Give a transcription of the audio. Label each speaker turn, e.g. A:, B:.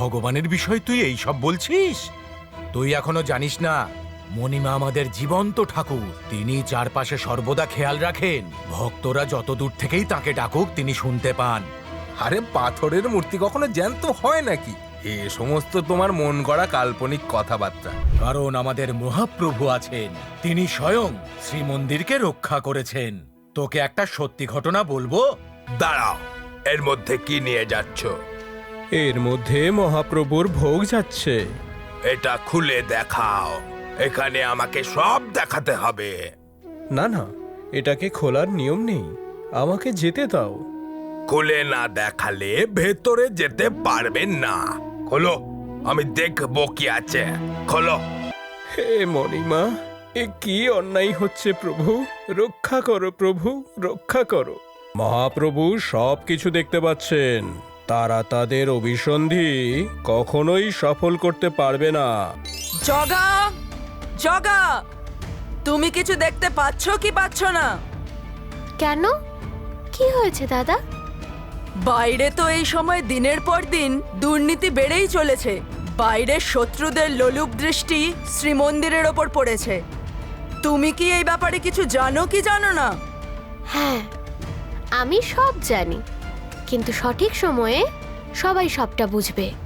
A: ভগবানের বিষয় তুই এই সব বলছিস? তুই এখনো জানিস না মণিমা আমাদের জীবন্ত ঠাকুর। তিনি চারপাশে সর্বদা খেয়াল রাখেন। ভক্তরা যত দূর থেকেই তাকে ডাকুক তিনি শুনতে পান।
B: আরে পাথরের মূর্তি কখনো জ্যান্ত হয় নাকি? এ সমস্ত তোমার মন গড়া কাল্পনিক কথাবার্তা।
A: কারণ আমাদের মহাপ্রভু আছেন, তিনি স্বয়ং শ্রীমন্দিরকে রক্ষা করেছেন। তোকে একটা সত্যি ঘটনা বলবো।
B: দাঁড়াও, এর মধ্যে কি নিয়ে যাচ্ছ?
C: এর মধ্যে মহাপ্রভুর ভোগ যাচ্ছে।
B: এটা খুলে দেখাও। এখানে আমাকে সব দেখাতে হবে।
C: না না, এটাকে খোলার নিয়ম নেই, আমাকে যেতে দাও।
B: খুলে না দেখালে ভেতরে যেতে পারবেন না। খোলো, আমি দেখবো কি আছে। খোলো।
C: হে মণিমা, এ কি অন্যায় হচ্ছে প্রভু, রক্ষা করো প্রভু, রক্ষা করো। মহাপ্রভু সব কিছু দেখতে পাচ্ছেন, তারা তাদের অভিসন্ধি কখনোই সফল করতে পারবে না।
D: জগা, জগা, তুমি কিছু দেখতে পাচ্ছ কি পাচ্ছ না?
E: কেন, কি হয়েছে দাদা?
D: বাইরে তো এই সময় দিনের পর দিন দুর্নীতি বেড়েই চলেছে। বাইরের শত্রুদের লোলুপ দৃষ্টি শ্রীমন্দিরের ওপর পড়েছে। তুমি কি এই ব্যাপারে কিছু জানো কি জানো না?
E: হ্যাঁ, আমি সব জানি, কিন্তু সঠিক সময়ে সবাই সবটা বুঝবে।